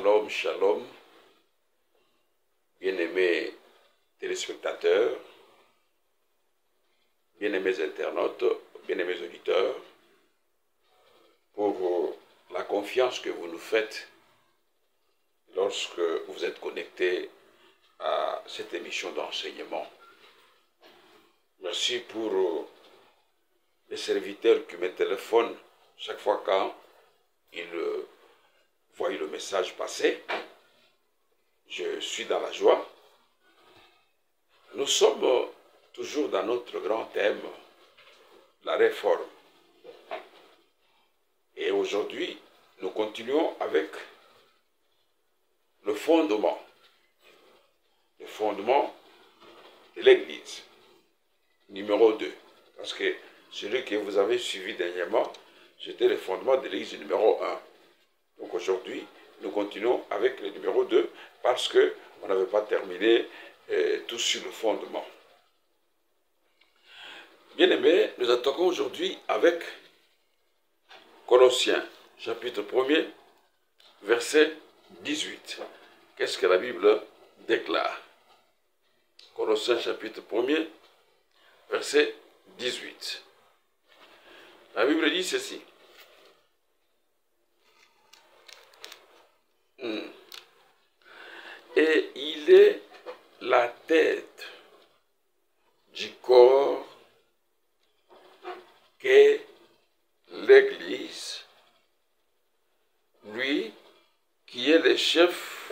Shalom, shalom, bien-aimés téléspectateurs, bien-aimés internautes, bien-aimés auditeurs, pour la confiance que vous nous faites lorsque vous êtes connectés à cette émission d'enseignement. Merci pour les serviteurs qui me téléphonent chaque fois quand ils voient le message passer. Je suis dans la joie. Nous sommes toujours dans notre grand thème, la réforme. Et aujourd'hui, nous continuons avec le fondement de l'Église, numéro 2. Parce que celui que vous avez suivi dernièrement, c'était le fondement de l'Église numéro 1. Donc aujourd'hui, nous continuons avec le numéro 2 parce qu'on n'avait pas terminé tout sur le fondement. Bien aimés, nous attaquons aujourd'hui avec Colossiens, chapitre 1er, verset 18. Qu'est-ce que la Bible déclare? Colossiens, chapitre 1er, verset 18. La Bible dit ceci. Et il est la tête du corps qu'est l'Église, lui qui est le chef,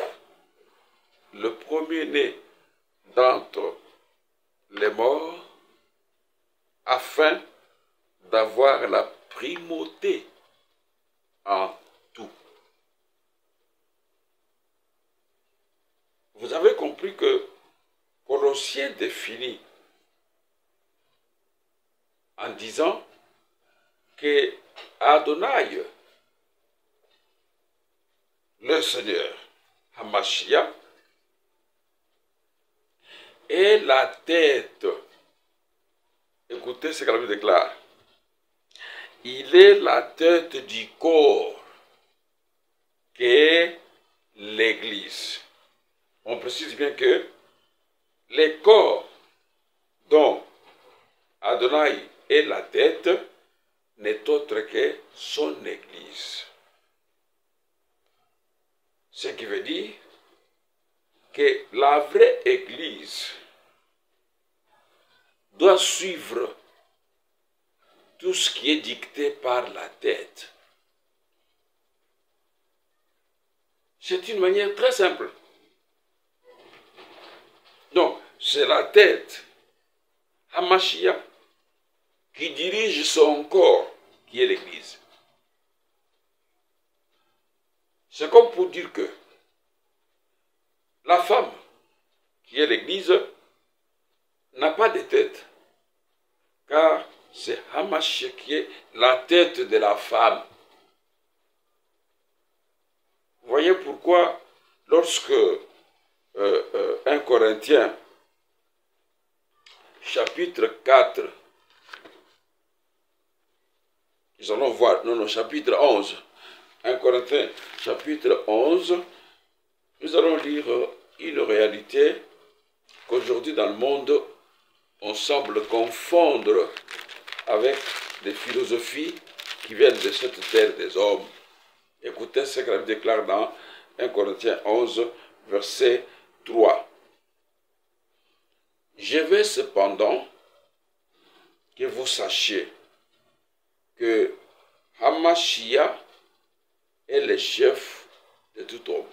le premier-né d'entre les morts, afin d'avoir la primauté en tout. Vous avez compris que Colossiens définit en disant que Adonai, le Seigneur, Hamashiach, est la tête. Écoutez ce que la Bible déclare. Il est la tête du corps, qu'est l'Église. On précise bien que les corps dont Adonai est la tête n'est autre que son Église. Ce qui veut dire que la vraie Église doit suivre tout ce qui est dicté par la tête. C'est une manière très simple. Donc, c'est la tête, Hamashiach, qui dirige son corps, qui est l'Église. C'est comme pour dire que la femme, qui est l'Église, n'a pas de tête, car c'est Hamashiach qui est la tête de la femme. Voyez pourquoi, lorsque 1 Corinthiens, chapitre 4, nous allons voir, chapitre 11, 1 Corinthiens, chapitre 11, nous allons lire une réalité qu'aujourd'hui dans le monde, on semble confondre avec des philosophies qui viennent de cette terre des hommes. Écoutez ce qu'elle déclare dans 1 Corinthiens 11, verset 3. Je veux cependant que vous sachiez que Hamashiach est le chef de tout homme,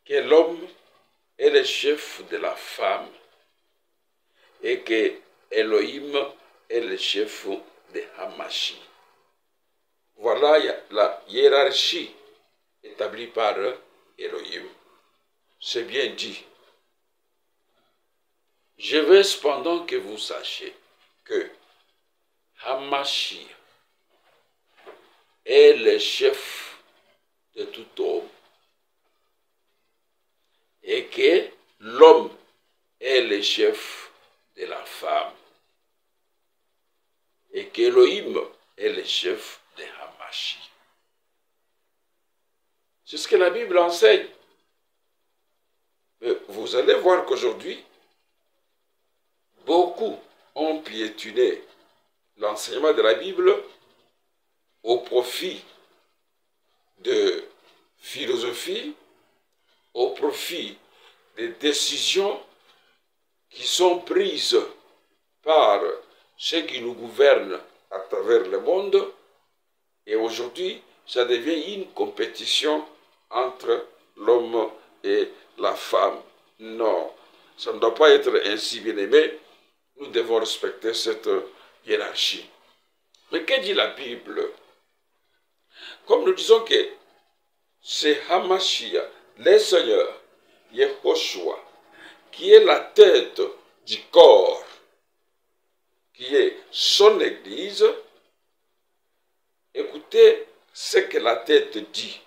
que l'homme est le chef de la femme et que Elohim est le chef de Hamashiach. Voilà la hiérarchie établie par Elohim. C'est bien dit. Je veux cependant que vous sachiez que Hamashiach est le chef de tout homme et que l'homme est le chef de la femme et qu'Elohim est le chef de Hamashiach. C'est ce que la Bible enseigne. Mais vous allez voir qu'aujourd'hui, beaucoup ont piétiné l'enseignement de la Bible au profit de philosophie, au profit des décisions qui sont prises par ceux qui nous gouvernent à travers le monde. Et aujourd'hui, ça devient une compétition entre l'homme et la femme. Non, ça ne doit pas être ainsi, bien aimé. Nous devons respecter cette hiérarchie. Mais que dit la Bible? Comme nous disons que c'est Hamashia, le Seigneur, Yehoshua, qui est la tête du corps, qui est son Église, écoutez ce que la tête dit.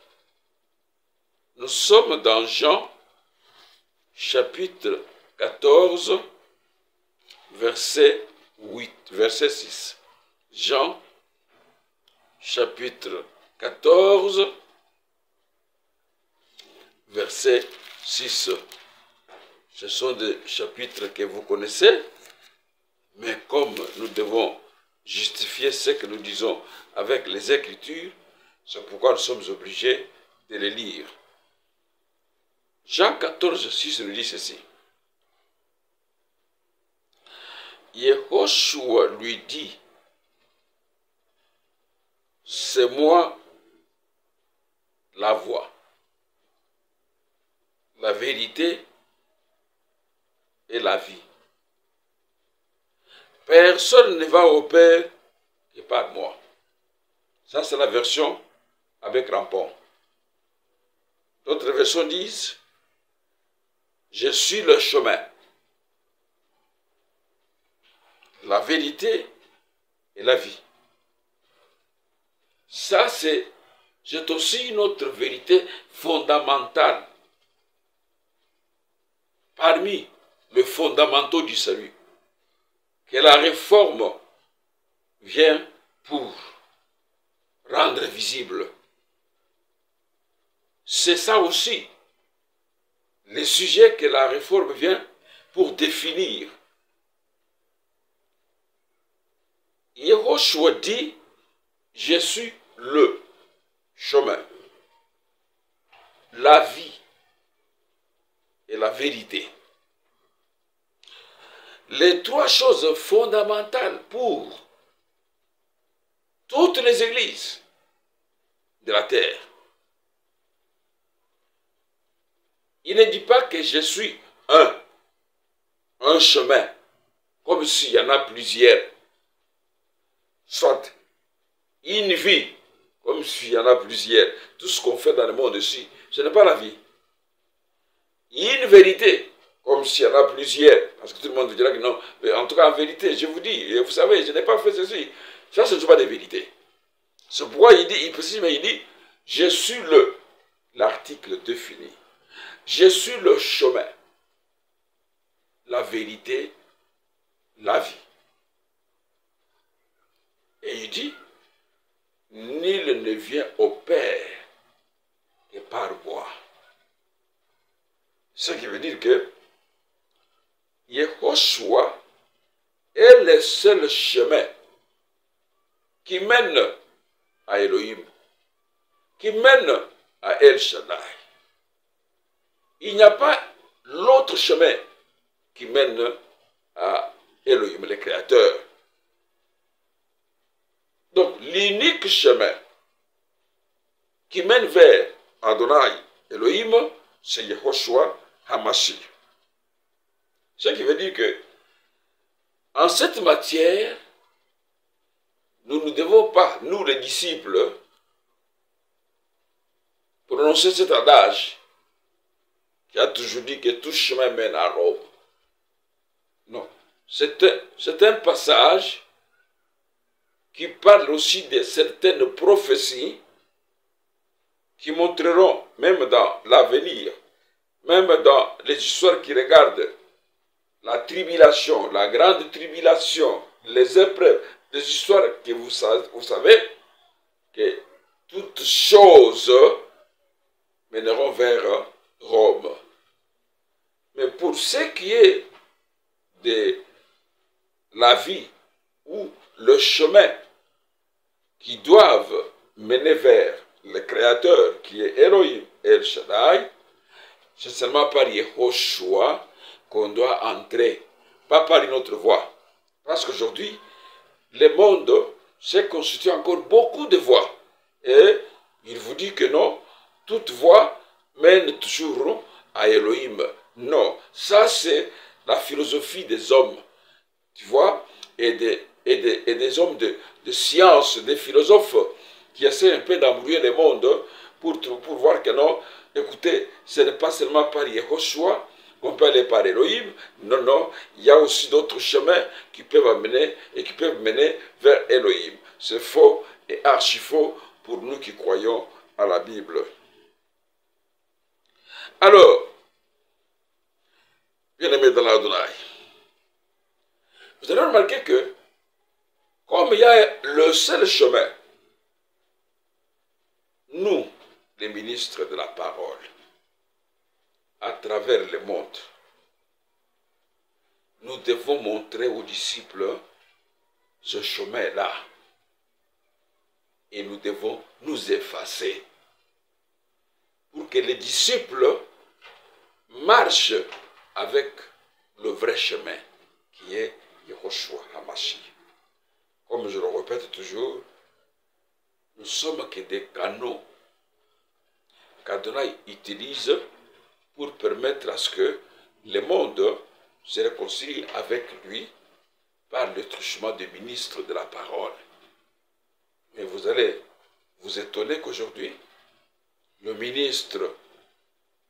Nous sommes dans Jean, chapitre 14, verset 6. Jean, chapitre 14, verset 6. Ce sont des chapitres que vous connaissez, mais comme nous devons justifier ce que nous disons avec les Écritures, c'est pourquoi nous sommes obligés de les lire. Jean 14, 6 nous dit ceci. Yehoshua lui dit, c'est moi la voie, la vérité et la vie. Personne ne va au Père que par moi. Ça, c'est la version avec rampon. D'autres versions disent, je suis le chemin, la vérité et la vie. Ça, c'est aussi une autre vérité fondamentale parmi les fondamentaux du salut, que la réforme vient pour rendre visible. C'est ça aussi, les sujets que la réforme vient pour définir. Yehoshua dit, je suis le chemin, la vie et la vérité. Les trois choses fondamentales pour toutes les églises de la terre. Il ne dit pas que je suis un chemin, comme s'il y en a plusieurs. Soit une vie, comme s'il y en a plusieurs. Tout ce qu'on fait dans le monde ici, ce n'est pas la vie. Une vérité, comme s'il y en a plusieurs. Parce que tout le monde dira que non. Mais en tout cas, en vérité, je vous dis, vous savez, je n'ai pas fait ceci. Ça, ce ne sont pas des vérités. C'est pourquoi il dit, il précise, mais il dit, je suis l'article défini. Je suis le chemin, la vérité, la vie. Et il dit, nul ne vient au Père que par moi. Ce qui veut dire que Yehoshua est le seul chemin qui mène à Elohim, qui mène à El Shaddai. Il n'y a pas l'autre chemin qui mène à Elohim, le Créateur. Donc, l'unique chemin qui mène vers Adonai, Elohim, c'est Yehoshua Hamashi. Ce qui veut dire que, en cette matière, nous ne devons pas, nous les disciples, prononcer cet adage qui a toujours dit que tout chemin mène à Rome. Non, c'est un passage qui parle aussi de certaines prophéties qui montreront, même dans l'avenir, même dans les histoires qui regardent la tribulation, la grande tribulation, les épreuves, des histoires que vous savez que toutes choses mèneront vers Rome. Mais pour ce qui est de la vie ou le chemin qui doivent mener vers le Créateur qui est Elohim El Shaddai, c'est seulement par Yehoshua qu'on doit entrer, pas par une autre voie. Parce qu'aujourd'hui, le monde s'est constitué encore beaucoup de voies. Et il vous dit que non, toute voie mène toujours à Elohim. Non, ça c'est la philosophie des hommes, tu vois, et des hommes de science, des philosophes qui essaient un peu d'embrouiller le monde pour voir que non, écoutez, ce n'est pas seulement par Yehoshua qu'on peut aller par Elohim. Non, non, il y a aussi d'autres chemins qui peuvent amener et qui peuvent mener vers Elohim. C'est faux et archi faux pour nous qui croyons à la Bible. Alors, bien-aimés dans l'Adonai, vous allez remarquer que, comme il y a le seul chemin, nous, les ministres de la parole, à travers le monde, nous devons montrer aux disciples ce chemin-là. Et nous devons nous effacer pour que les disciples marchent avec le vrai chemin qui est Yehoshua HaMashiach. Comme je le répète toujours, nous sommes que des canaux qu'Adonai utilise pour permettre à ce que le monde se réconcilie avec lui par le truchement des ministres de la parole. Mais vous allez vous étonner qu'aujourd'hui, le ministre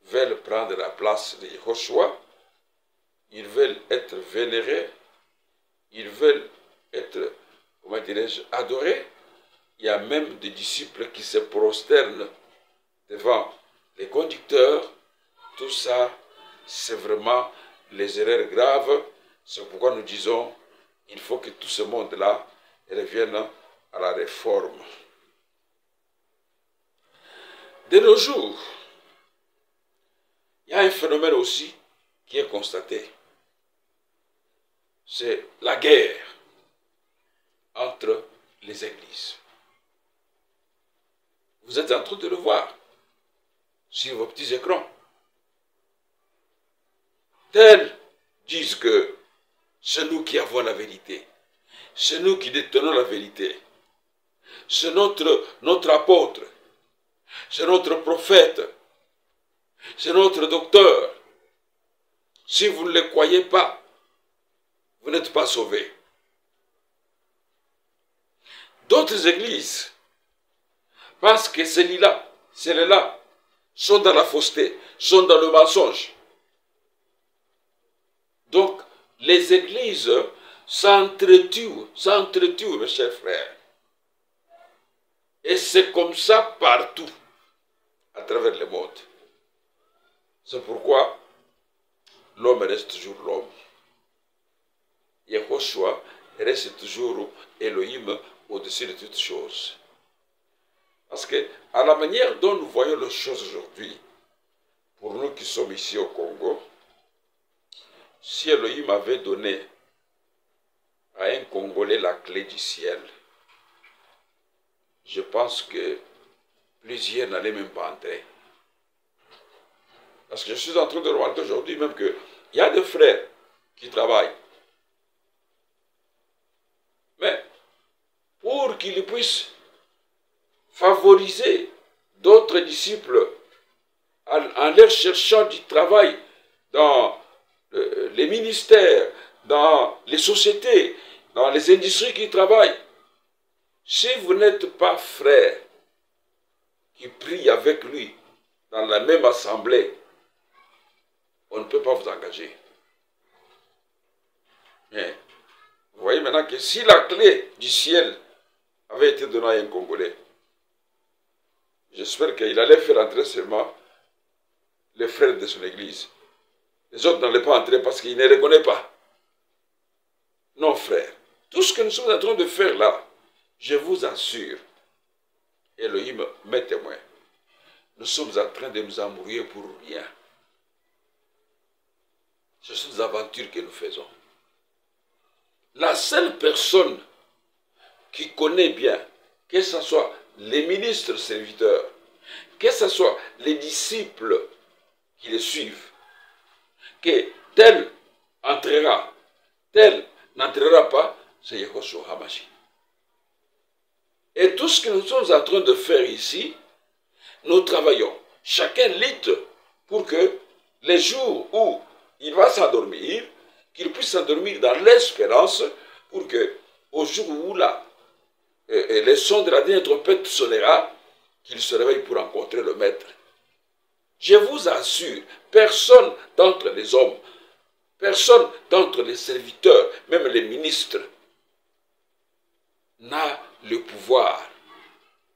veut prendre la place de Yehoshua, ils veulent être vénérés, ils veulent être, comment dirais-je, adorés. Il y a même des disciples qui se prosternent devant les conducteurs. Tout ça, c'est vraiment les erreurs graves. C'est pourquoi nous disons, il faut que tout ce monde-là revienne à la réforme. De nos jours, il y a un phénomène aussi qui est constaté. C'est la guerre entre les églises. Vous êtes en train de le voir sur vos petits écrans. Tels disent que c'est nous qui avons la vérité. C'est nous qui détenons la vérité. C'est notre apôtre. C'est notre prophète. C'est notre docteur. Si vous ne le croyez pas, vous n'êtes pas sauvés. D'autres églises, parce que celles-là sont dans la fausseté, sont dans le mensonge. Donc, les églises s'entretuent, mes chers frères. Et c'est comme ça partout, à travers le monde. C'est pourquoi l'homme reste toujours l'homme. Yehoshua reste toujours Elohim au-dessus de toutes choses. Parce que, à la manière dont nous voyons les choses aujourd'hui, pour nous qui sommes ici au Congo, si Elohim avait donné à un Congolais la clé du ciel, je pense que plusieurs n'allaient même pas entrer. Parce que je suis en train de remarquer aujourd'hui même qu'il y a des frères qui travaillent. Mais pour qu'ils puissent favoriser d'autres disciples en leur cherchant du travail dans les ministères, dans les sociétés, dans les industries qui travaillent, si vous n'êtes pas frère qui prie avec lui dans la même assemblée, on ne peut pas vous engager. Mais vous voyez maintenant que si la clé du ciel avait été donnée à un Congolais, j'espère qu'il allait faire entrer seulement les frères de son église. Les autres n'allaient pas entrer parce qu'ils ne les reconnaissent pas. Non, frère. Tout ce que nous sommes en train de faire là, je vous assure, Elohim m'est témoin. nous sommes en train de nous embrouiller pour rien. Ce sont des aventures que nous faisons. La seule personne qui connaît bien, que ce soit les ministres serviteurs, que ce soit les disciples qui les suivent, que tel entrera, tel n'entrera pas, c'est Yehoshua HaMashiach. Et tout ce que nous sommes en train de faire ici, nous travaillons. Chacun lutte pour que les jours où il va s'endormir, qu'il puisse s'endormir dans l'espérance pour que, au jour où le son de la dernière trompette sonnera, qu'il se réveille pour rencontrer le Maître. Je vous assure, personne d'entre les hommes, personne d'entre les serviteurs, même les ministres, n'a le pouvoir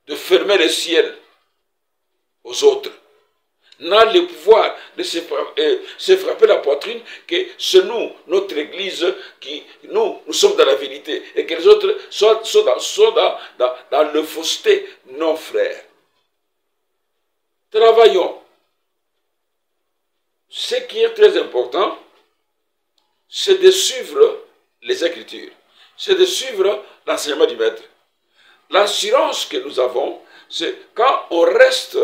de fermer le ciel aux autres, n'a le pouvoir de se frapper la poitrine que c'est nous, notre Église, qui nous sommes dans la vérité et que les autres sont dans le fausseté. Non, frères. Travaillons. Ce qui est très important, c'est de suivre les Écritures, c'est de suivre l'enseignement du Maître. L'assurance que nous avons, c'est quand on reste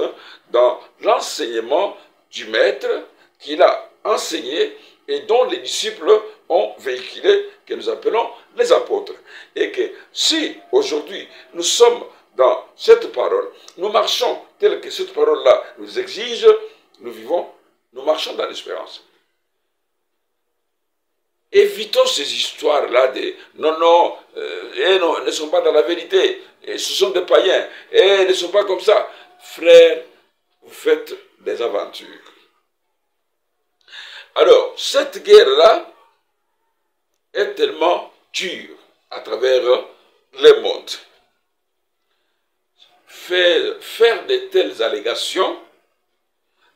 dans l'enseignement du Maître qu'il a enseigné et dont les disciples ont véhiculé, que nous appelons les apôtres. Et que si aujourd'hui nous sommes dans cette parole, nous marchons tel que cette parole-là nous exige, nous vivons, nous marchons dans l'espérance. Évitons ces histoires-là de non, ne sont pas dans la vérité, et ce sont des païens, et ne sont pas comme ça. Frères, vous faites des aventures. Alors, cette guerre-là est tellement dure à travers le monde. Faire de telles allégations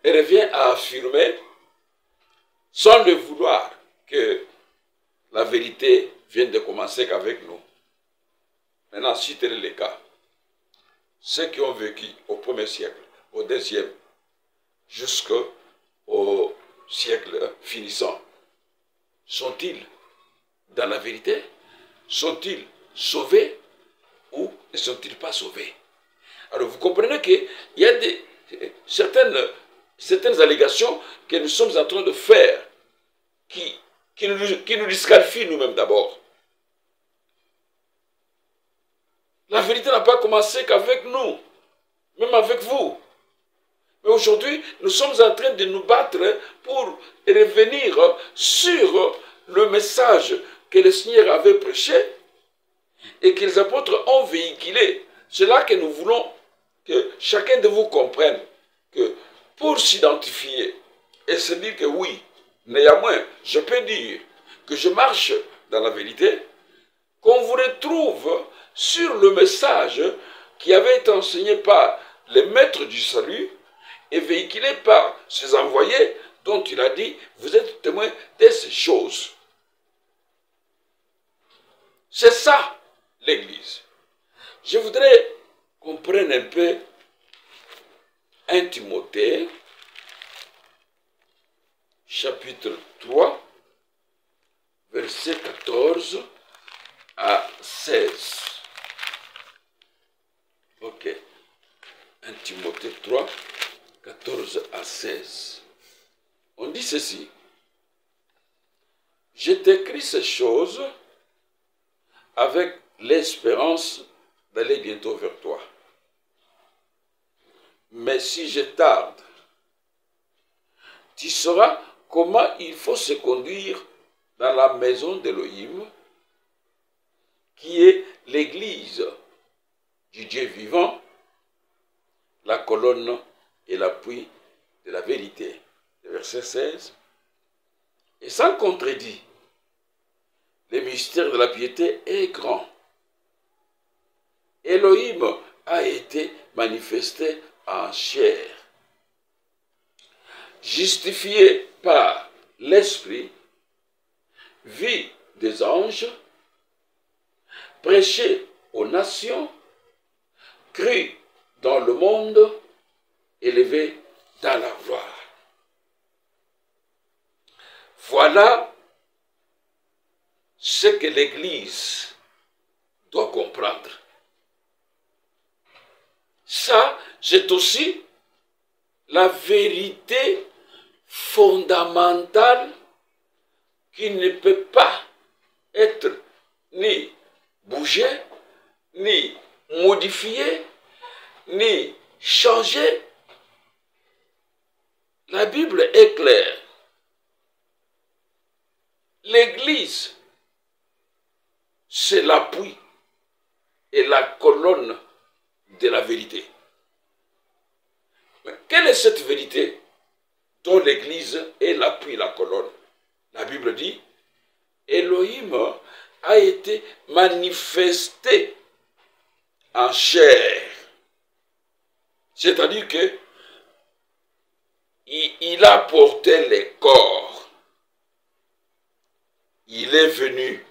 revient à affirmer, sans le vouloir, que la vérité vient de commencer qu'avec nous. Maintenant, si tel est le cas, ceux qui ont vécu au 1er siècle, au 2e, jusqu'au siècle finissant, sont-ils dans la vérité? Sont-ils sauvés ou ne sont-ils pas sauvés? Alors vous comprenez qu'il y a certaines allégations que nous sommes en train de faire qui nous disqualifient nous-mêmes d'abord. La vérité n'a pas commencé qu'avec nous, même avec vous. Mais aujourd'hui, nous sommes en train de nous battre pour revenir sur le message que le Seigneur avait prêché et que les apôtres ont véhiculé. C'est là que nous voulons que chacun de vous comprenne que pour s'identifier et se dire que oui, néanmoins, je peux dire que je marche dans la vérité, qu'on vous retrouve sur le message qui avait été enseigné par les maîtres du salut et véhiculé par ses envoyés dont il a dit, vous êtes témoins de ces choses. C'est ça, l'Église. Je voudrais qu'on prenne un peu 1 Timothée, chapitre 3, versets 14 à 16. Ok. 1 Timothée 3, 14 à 16. On dit ceci. Je t'écris ces choses avec l'espérance d'aller bientôt vers toi. Mais si je tarde, tu sauras comment il faut se conduire dans la maison d'Élohim, qui est l'église du Dieu vivant, la colonne et l'appui de la vérité. Le verset 16. Et sans contredit, le mystère de la piété est grand. Elohim a été manifesté en chair, justifié par l'Esprit, vu des anges, prêché aux nations, cru dans le monde, élevé dans la gloire. Voilà ce que l'Église doit comprendre. Ça, c'est aussi la vérité fondamentale qui ne peut pas être ni bougée, ni modifiée, ni changée. La Bible est claire. L'Église, c'est l'appui et la colonne de la vérité. Mais quelle est cette vérité dont l'Église est l'appui et la colonne? La Bible dit, Elohim a été manifesté en chair. C'est-à-dire que il a porté les corps. Il est venu.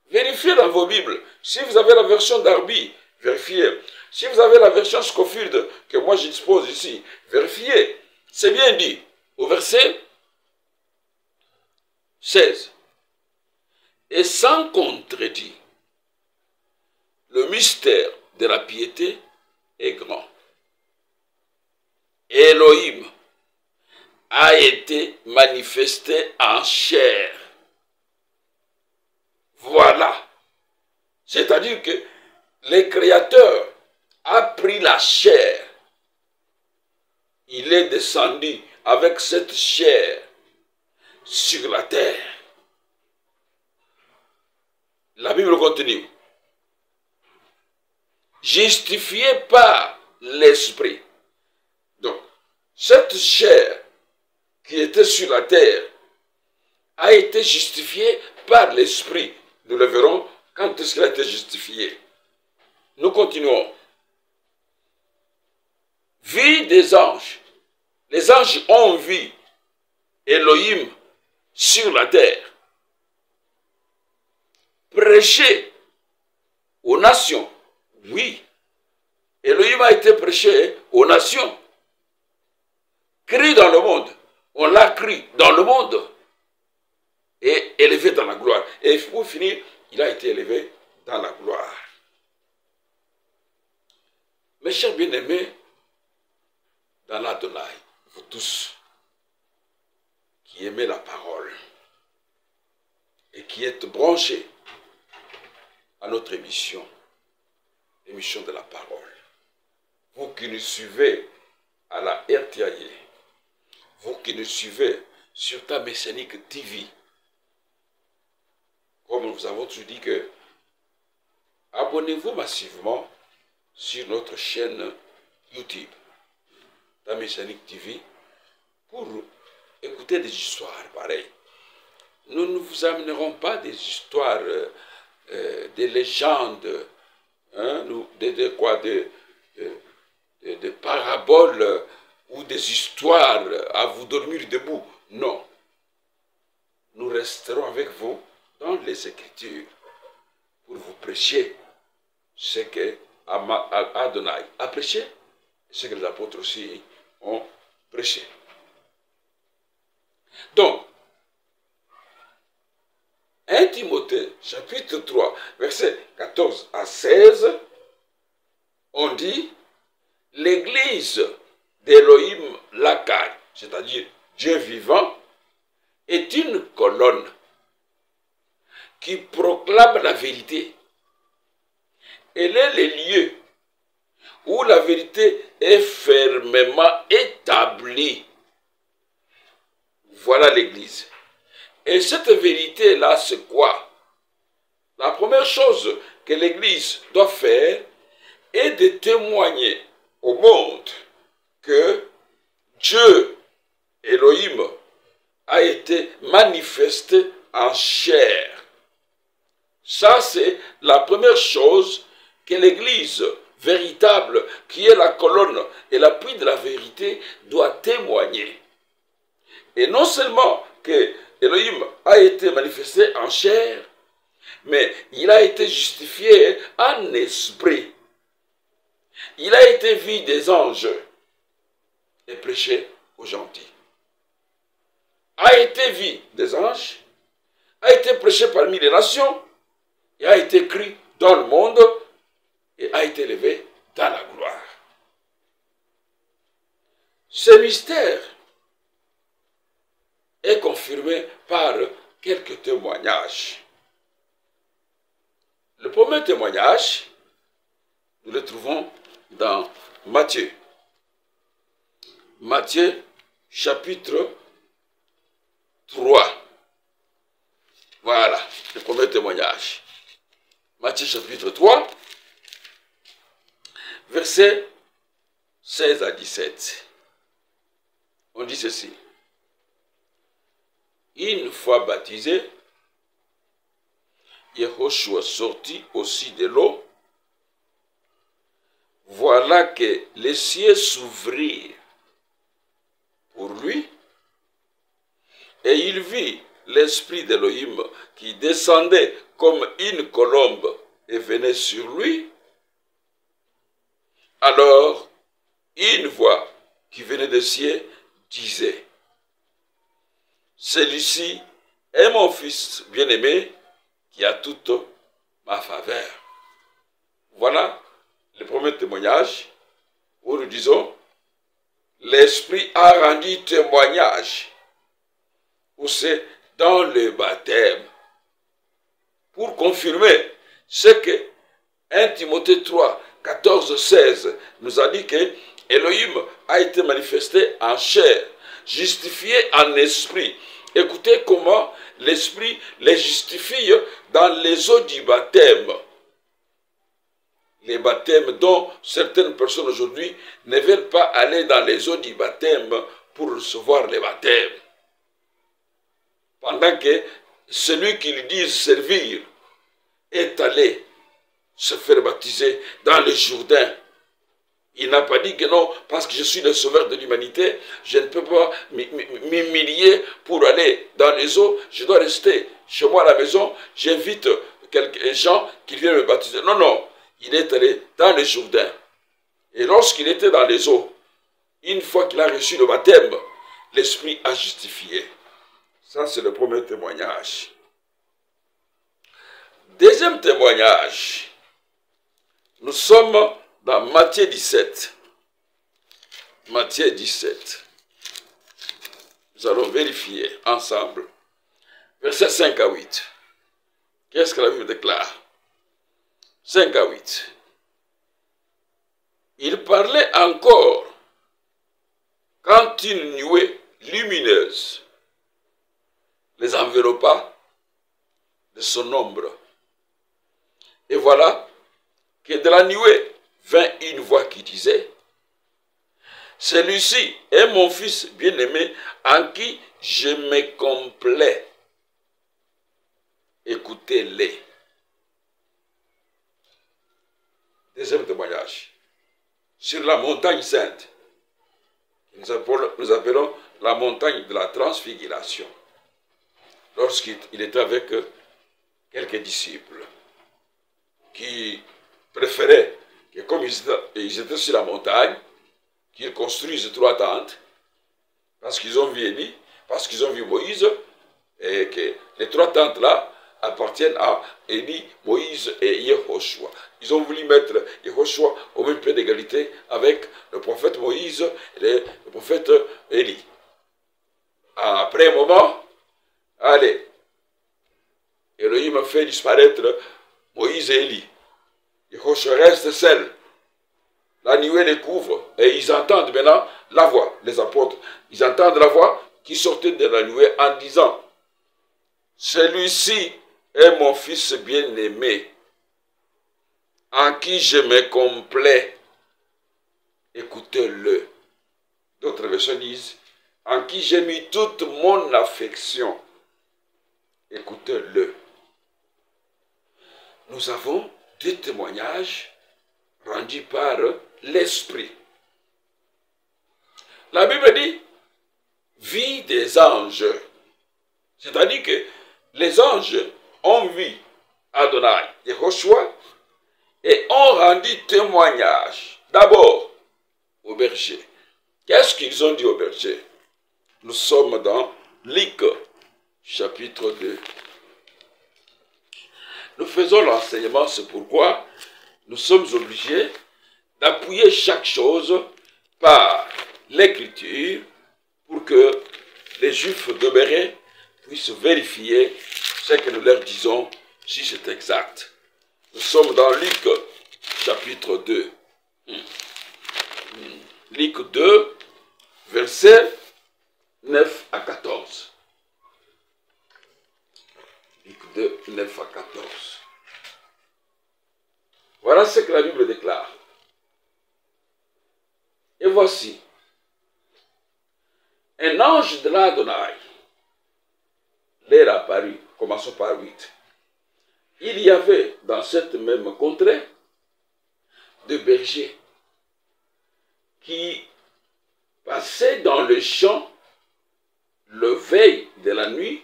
Vérifiez dans vos Bibles. Si vous avez la version Darby, vérifiez. Si vous avez la version Scofield que moi je dispose ici, vérifiez. C'est bien dit. Au verset 16. Et sans contredit, le mystère de la piété est grand. Elohim a été manifesté en chair. Voilà. C'est-à-dire que le Créateur a pris la chair. Il est descendu avec cette chair sur la terre. La Bible continue. Justifié par l'Esprit. Donc, cette chair qui était sur la terre a été justifiée par l'Esprit. Nous le verrons quand est-ce qu'elle a été justifiée. Nous continuons. Vie des anges. Les anges ont vu Elohim sur la terre. Prêcher aux nations. Oui. Elohim a été prêché aux nations. Crie dans le monde. On l'a crie dans le monde. Et élevé dans la gloire. Et pour finir, il a été élevé dans la gloire. Mes chers bien-aimés, dans l'Adonai, vous tous qui aimez la parole et qui êtes branchés à notre émission, l'émission de la parole, vous qui nous suivez à la RTAI, vous qui nous suivez sur ta Messianique TV, comme nous avons toujours dit que abonnez-vous massivement sur notre chaîne YouTube, ta Messianique TV, pour écouter des histoires pareilles. Nous ne vous amènerons pas des histoires, des légendes, hein, des paraboles ou des histoires à vous dormir debout. Non. Nous resterons avec vous dans les Écritures pour vous prêcher ce que Adonai a prêché, ce que les apôtres aussi ont prêché. Donc, 1 Timothée, chapitre 3, versets 14 à 16, on dit, l'Église d'Elohim Lakai, c'est-à-dire Dieu vivant, est une colonne qui proclame la vérité. Elle est le lieu où la vérité est fermement établie. Voilà l'Église. Et cette vérité-là, c'est quoi? La première chose que l'Église doit faire est de témoigner au monde que Dieu, Elohim, a été manifesté en chair. Ça, c'est la première chose que l'Église véritable, qui est la colonne et l'appui de la vérité, doit témoigner. Et non seulement que Elohim a été manifesté en chair, mais il a été justifié en esprit. Il a été vu des anges. et prêchait aux gentils. A été vu des anges, a été prêché parmi les nations, et a été écrit dans le monde, et a été élevé dans la gloire. Ce mystère est confirmé par quelques témoignages. Le premier témoignage, nous le trouvons dans Matthieu. Matthieu, chapitre 3. Voilà, le premier témoignage. Matthieu, chapitre 3, versets 16 à 17. On dit ceci. Une fois baptisé, Yehoshua sortit aussi de l'eau. Voilà que les cieux s'ouvrirent pour lui, et il vit l'esprit d'Élohim qui descendait comme une colombe et venait sur lui. Alors, une voix qui venait des cieux disait, « Celui-ci est mon fils bien-aimé qui a toute ma faveur. » Voilà le premier témoignage où nous disons, l'Esprit a rendu témoignage, où c'est dans le baptême, pour confirmer ce que 1 Timothée 3, 14, 16 nous a dit que Elohim a été manifesté en chair, justifié en esprit. Écoutez comment l'esprit les justifie dans les eaux du baptême. Les baptêmes dont certaines personnes aujourd'hui ne veulent pas aller dans les eaux du baptême pour recevoir les baptêmes. Pendant que celui qui lui dit servir est allé se faire baptiser dans le Jourdain. Il n'a pas dit que non, parce que je suis le sauveur de l'humanité, je ne peux pas m'humilier pour aller dans les eaux, je dois rester chez moi à la maison, j'invite quelques gens qui viennent me baptiser. Non, non, il est allé dans le Jourdain. Et lorsqu'il était dans les eaux, une fois qu'il a reçu le baptême, l'Esprit a justifié. Ça, c'est le premier témoignage. Deuxième témoignage, nous sommes dans Matthieu 17. Matthieu 17. Nous allons vérifier ensemble. Versets 5 à 8. Qu'est-ce que la Bible déclare? 5 à 8. Il parlait encore quand une nuée lumineuse les enveloppa de son ombre. Et voilà que de la nuée vint une voix qui disait, « Celui-ci est mon fils bien-aimé en qui je me complais. Écoutez-les. » Deuxième témoignage. Sur la montagne sainte, nous appelons la montagne de la transfiguration. Lorsqu'il était avec quelques disciples qui préféraient que comme ils étaient sur la montagne, qu'ils construisent 3 tentes, parce qu'ils ont vu Élie, parce qu'ils ont vu Moïse, et que les 3 tentes-là appartiennent à Élie, Moïse et Yehoshua. Ils ont voulu mettre Yehoshua au même pied d'égalité avec le prophète Moïse et le prophète Élie. Après un moment, allez, Elohim a fait disparaître Moïse et Élie. Yehoshua reste seul. La nuée les couvre et ils entendent maintenant la voix, les apôtres. Ils entendent la voix qui sortait de la nuée en disant, « Celui-ci est mon fils bien-aimé, en qui je me complais. Écoutez-le. » D'autres versions disent, « En qui j'ai mis toute mon affection. Écoutez-le. » Nous avons 2 témoignages rendus par l'Esprit. La Bible dit, vie des anges. C'est-à-dire que les anges ont vu Adonai, Yehoshua, et ont rendu témoignage, d'abord au berger, Qu'est-ce qu'ils ont dit aux bergers? Nous sommes dans Luc, chapitre 2. Nous faisons l'enseignement, c'est pourquoi nous sommes obligés d'appuyer chaque chose par l'écriture pour que les Juifs demeurés puissent vérifier ce que nous leur disons, si c'est exact. Nous sommes dans Luc, chapitre 2. Luc 2, versets 9 à 14. Luc 2, 9 à 14. Voilà ce que la Bible déclare. Et voici, un ange de l'Adonai leur apparut. Commençons par 8. Il y avait dans cette même contrée de bergers qui passaient dans le champ le veille de la nuit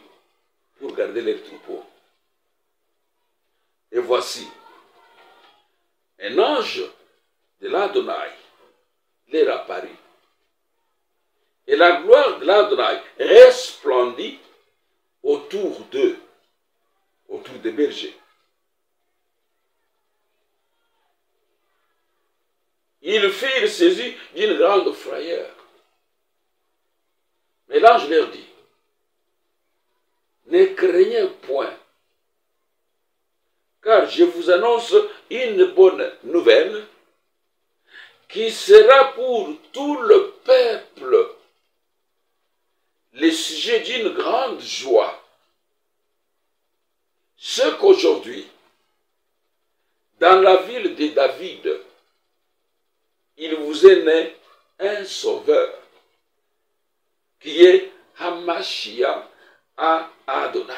pour garder les troupeaux. Et voici, un ange de l'Adonai leur apparut. Et la gloire de l'Adonai resplendit autour d'eux, autour des bergers. Ils furent saisis d'une grande frayeur. Mais l'ange leur dit, ne craignez point, car je vous annonce une bonne nouvelle qui sera pour tout le peuple le sujet d'une grande joie. Ce qu'aujourd'hui, dans la ville de David, il vous est né un sauveur, qui est Hamashia à Adonai.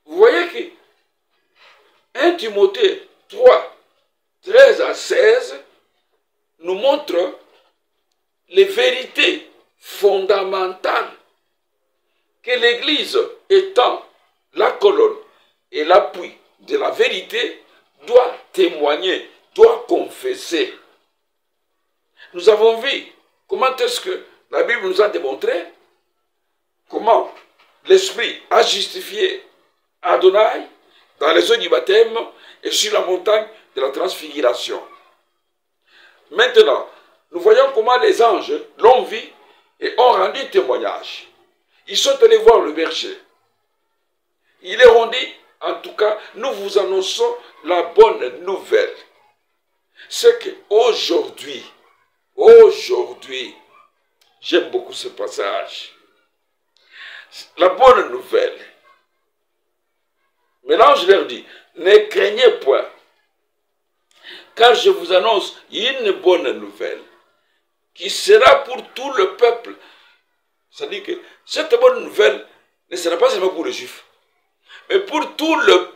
Vous voyez que 1 Timothée 3, 13 à 16 nous montre les vérités fondamentales que l'Église, étant la colonne et l'appui de la vérité, doit témoigner, doit confesser. Nous avons vu comment est-ce que la Bible nous a démontré comment l'Esprit a justifié Adonai dans les eaux du baptême et sur la montagne de la transfiguration. Maintenant, nous voyons comment les anges l'ont vu et ont rendu témoignage. Ils sont allés voir le berger. Ils leur ont dit, en tout cas, nous vous annonçons la bonne nouvelle. C'est qu'aujourd'hui, j'aime beaucoup ce passage. La bonne nouvelle. Mais l'ange leur dit, ne craignez point, car je vous annonce une bonne nouvelle qui sera pour tout le peuple. C'est-à-dire que cette bonne nouvelle ne sera pas seulement pour les Juifs, mais pour tout le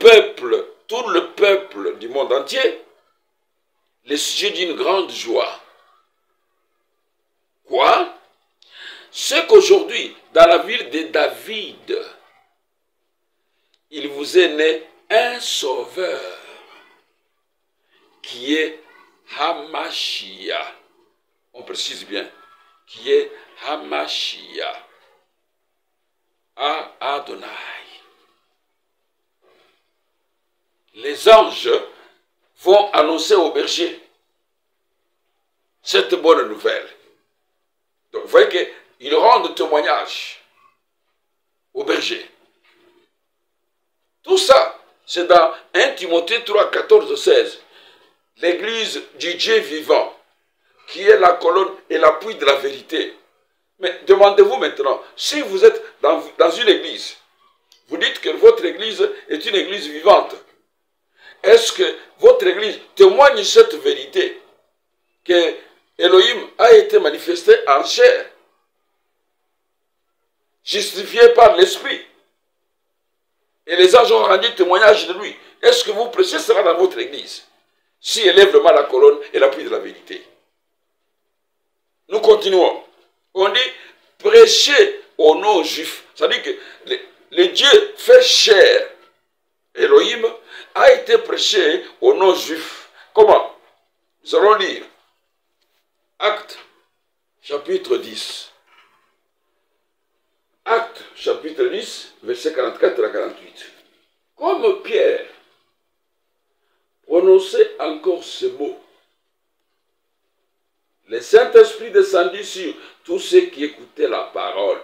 peuple du monde entier, le sujet d'une grande joie. Quoi? C'est qu'aujourd'hui, dans la ville de David, il vous est né un sauveur qui est Hamashia. On précise bien, qui est Hamashia à Adonai. Les anges vont annoncer aux bergers cette bonne nouvelle. Donc vous voyez qu'ils rendent témoignage aux bergers. Tout ça, c'est dans 1 Timothée 3, 14, 16. L'église du Dieu vivant, qui est la colonne et l'appui de la vérité. Mais demandez-vous maintenant, si vous êtes dans une église, vous dites que votre église est une église vivante. Est-ce que votre église témoigne cette vérité que Elohim a été manifesté en chair, justifié par l'Esprit, et les anges ont rendu témoignage de lui? Est-ce que vous prêchez cela dans votre église, si elle est vraiment la colonne et l'appui de la vérité? Nous continuons. On dit prêcher aux non-juifs. C'est-à-dire que le Dieu fait chair, Elohim, a été prêché aux non-juifs. Comment? Nous allons lire Actes, chapitre 10. Actes, chapitre 10, verset 44 à 48. Comme Pierre prononçait encore ce mot, le Saint-Esprit descendit sur tous ceux qui écoutaient la parole.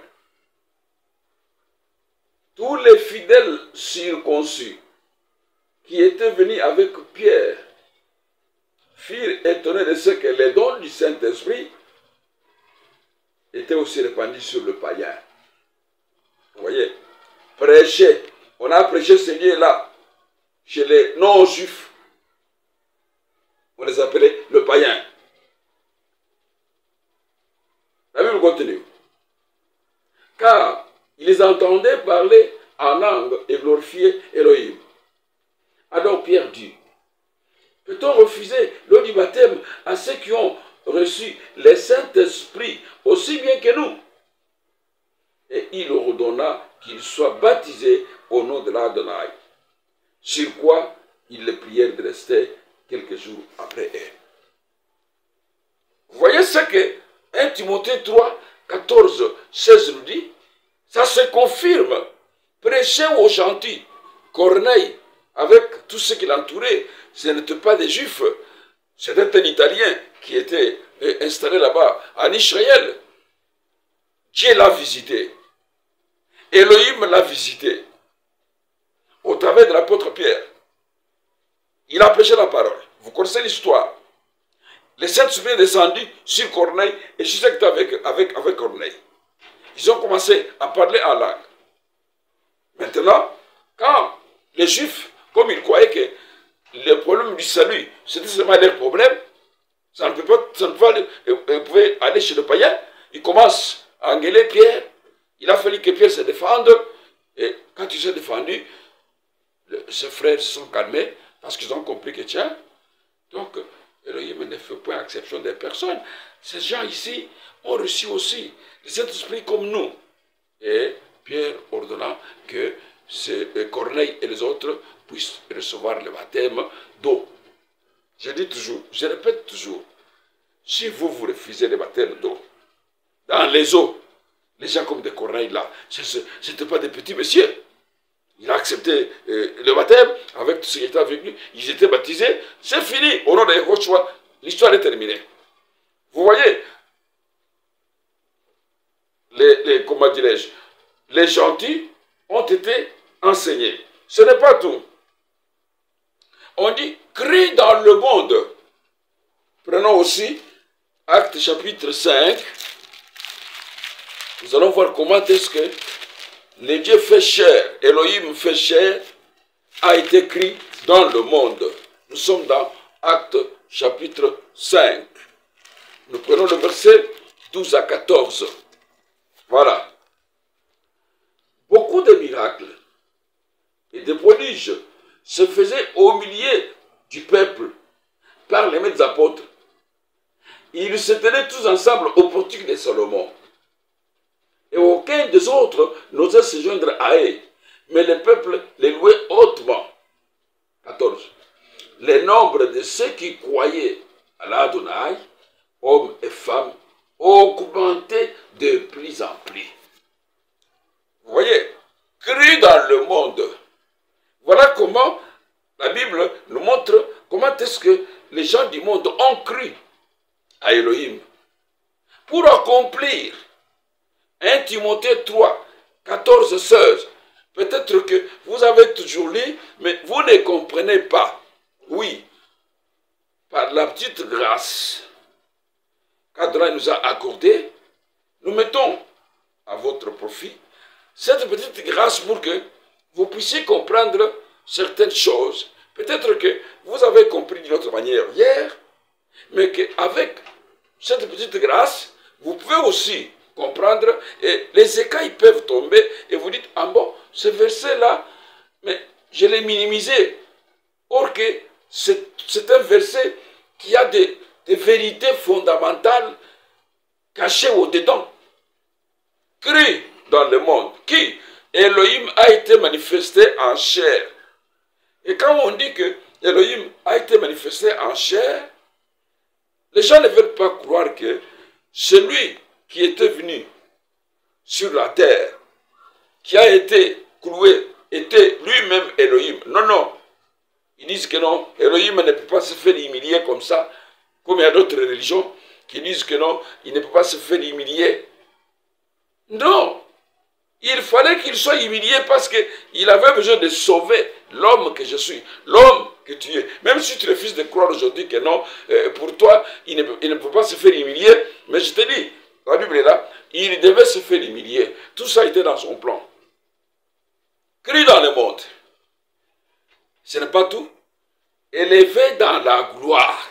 Tous les fidèles circoncis qui étaient venus avec Pierre furent étonnés de ce que les dons du Saint-Esprit étaient aussi répandus sur le païen. Vous voyez, prêcher. On a prêché ce Dieu-là chez les non-juifs. On les appelait le païen. La Bible continue. Car ils entendaient parler en langue et glorifier Elohim. Alors Pierre dit, peut-on refuser l'eau du baptême à ceux qui ont reçu le Saint-Esprit aussi bien que nous? Et il ordonna qu'ils soient baptisés au nom de l'Adonai. Sur quoi ils les prièrent de rester quelques jours après eux. Vous voyez ce que 1 Timothée 3, 14, 16 nous dit? Ça se confirme. Prêcher aux gentils. Corneille, avec tout ce qui l'entourait, ce n'était pas des Juifs. C'était un Italien qui était installé là-bas, en Israël. Dieu l'a visité. Elohim l'a visité. Au travers de l'apôtre Pierre. Il a prêché la parole. Vous connaissez l'histoire. Les Saint-Esprit est descendu sur Corneille et je sais que avec Corneille. Ils ont commencé à parler en langue. Maintenant, quand les Juifs, comme ils croyaient que le problème du salut, c'était seulement leur problème, ça ne pouvait aller chez le païen, ils commencent à engueuler Pierre. Il a fallu que Pierre se défende. Et quand il s'est défendu, ses frères se sont calmés parce qu'ils ont compris que tiens, donc Elohim ne fait point exception des personnes. Ces gens ici ont reçu aussi le Saint-Esprit comme nous. Et Pierre ordonna que Corneille et les autres puissent recevoir le baptême d'eau. Je dis toujours, je répète toujours, si vous refusez le baptême d'eau, dans les eaux, les gens comme des Corneilles là, ce n'étaient pas des petits messieurs. Il a accepté le baptême avec tout ce qui était avec lui. Ils étaient baptisés. C'est fini. Au nom de Yehoshua, l'histoire est terminée. Vous voyez, comment dirais-je, les gentils ont été enseignés. Ce n'est pas tout. On dit, crie dans le monde. Prenons aussi Actes chapitre 5. Nous allons voir comment est-ce que le Dieu fait chair, Elohim fait chair, a été écrit dans le monde. Nous sommes dans Actes chapitre 5. Nous prenons le verset 12 à 14. Voilà. Beaucoup de miracles et de prodiges se faisaient au milieu du peuple par les mains des apôtres. Ils se tenaient tous ensemble au portique de Salomon. Et aucun des autres n'osait se joindre à eux. Mais le peuple les louait hautement. 14. Le nombre de ceux qui croyaient à l'Adonai, hommes et femmes, augmentait de plus en plus. Vous voyez, cru dans le monde. Voilà comment la Bible nous montre comment est-ce que les gens du monde ont cru à Elohim. Pour accomplir 1 Timothée 3, 14, 16. Peut-être que vous avez toujours lu, mais vous ne comprenez pas. Oui, par la petite grâce qu'Adonai nous a accordée, nous mettons à votre profit cette petite grâce pour que vous puissiez comprendre certaines choses. Peut-être que vous avez compris d'une autre manière hier, mais qu'avec cette petite grâce, vous pouvez aussi comprendre, et les écailles peuvent tomber, et vous dites, ah bon, ce verset-là, mais je l'ai minimisé. Or que c'est un verset qui a des vérités fondamentales cachées au-dedans. Cru dans le monde, qui Elohim a été manifesté en chair. Et quand on dit que Elohim a été manifesté en chair, Les gens ne veulent pas croire que celui qui était venu sur la terre, qui a été cloué, était lui-même Elohim. Non, non. Ils disent que non, Elohim ne peut pas se faire humilier comme ça, comme il y a d'autres religions qui disent que non, il ne peut pas se faire humilier. Non. Il fallait qu'il soit humilié parce qu'il avait besoin de sauver l'homme que je suis, l'homme que tu es. Même si tu refuses de croire aujourd'hui que non, pour toi, il ne peut pas se faire humilier. Mais je te dis, la Bible est là, il devait se faire humilier. Tout ça était dans son plan. Cru dans le monde. Ce n'est pas tout. Élevé dans la gloire.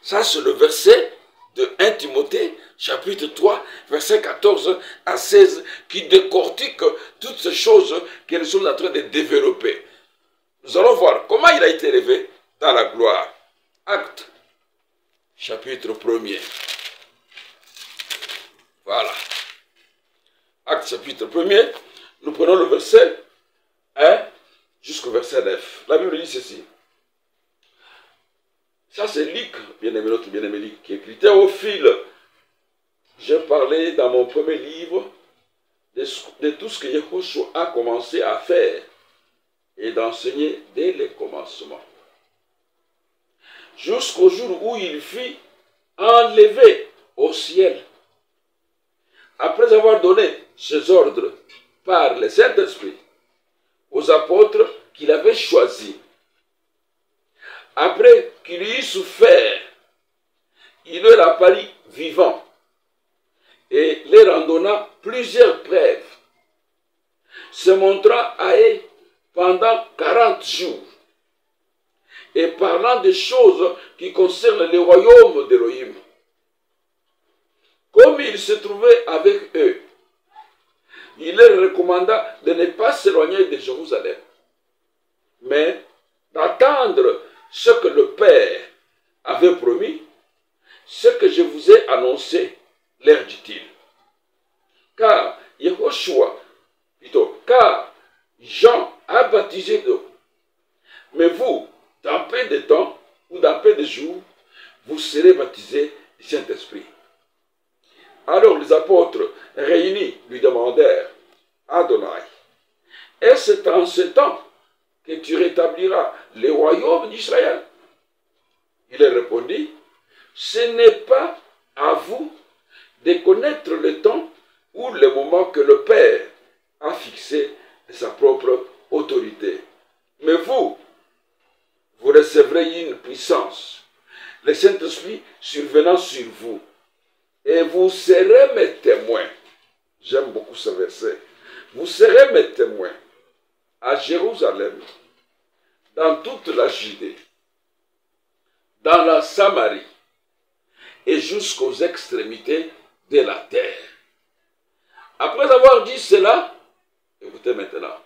Ça, c'est le verset de 1 Timothée, chapitre 3, verset 14 à 16, qui décortique toutes ces choses que nous sommes en train de développer. Nous allons voir comment il a été élevé dans la gloire. Acte, chapitre 1er. Voilà. Acte, chapitre 1er. Nous prenons le verset 1 jusqu'au verset 9. La Bible dit ceci. Ça, c'est Luc, bien-aimé, notre bien-aimé Luc, qui écrit Théophile. J'ai parlé dans mon premier livre de tout ce que Yahushua a commencé à faire et d'enseigner dès le commencement. Jusqu'au jour où il fut enlevé au ciel. Après avoir donné ses ordres par le Saint-Esprit aux apôtres qu'il avait choisis. Après qu'il eut souffert, il leur apparut vivant et leur en donna plusieurs preuves, se montrant à eux pendant 40 jours et parlant des choses qui concernent le royaume d'Élohim. Comme il se trouvait avec eux, il leur recommanda de ne pas s'éloigner de Jérusalem, mais d'attendre ce que le Père avait promis, ce que je vous ai annoncé, leur dit-il. Car car Jean a baptisé d'eau. Mais vous, dans peu de temps ou dans peu de jours, vous serez baptisés du Saint-Esprit. Alors les apôtres réunis lui demandèrent, Adonai, est-ce en ce temps que tu rétabliras le royaume d'Israël? Il leur répondit, ce n'est pas à vous de connaître le temps ou le moment que le Père a fixé de sa propre autorité. Mais vous recevrez une puissance, le Saint-Esprit survenant sur vous, et vous serez mes témoins. J'aime beaucoup ce verset. Vous serez mes témoins à Jérusalem, dans toute la Judée, dans la Samarie et jusqu'aux extrémités de la terre. Après avoir dit cela, écoutez maintenant,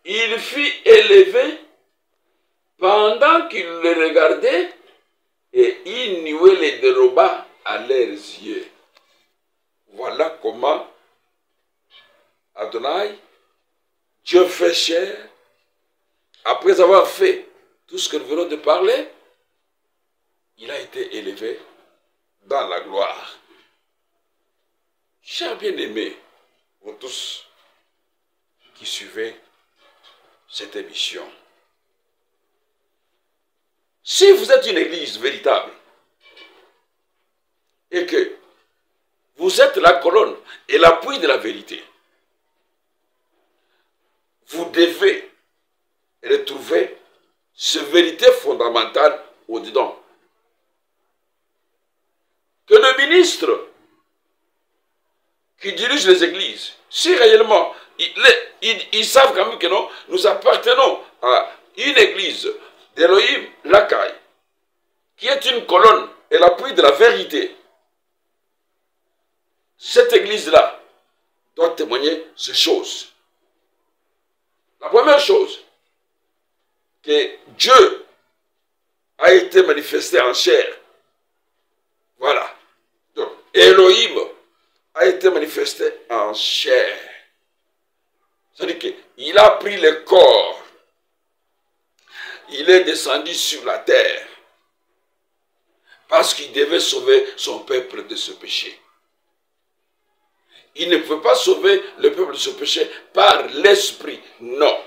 il fut élevé pendant qu'il le regardait et il nuait les déroba à leurs yeux. Voilà comment Adonai, Dieu fait chair, après avoir fait tout ce que nous venons de parler, il a été élevé dans la gloire. Chers bien-aimés, vous tous qui suivez cette émission, si vous êtes une église véritable et que vous êtes la colonne et l'appui de la vérité, vous devez retrouver cette vérité fondamentale au-dedans. Que le ministre qui dirige les églises, si réellement ils savent quand même que non, nous appartenons à une église d'Elohim, l'Akai, qui est une colonne et l'appui de la vérité, cette église-là doit témoigner ces choses. La première chose, que Dieu a été manifesté en chair. Voilà. Donc, Elohim a été manifesté en chair. C'est-à-dire qu'il a pris le corps. Il est descendu sur la terre Parce qu'il devait sauver son peuple de ce péché. Il ne pouvait pas sauver le peuple de ce péché par l'esprit. Non.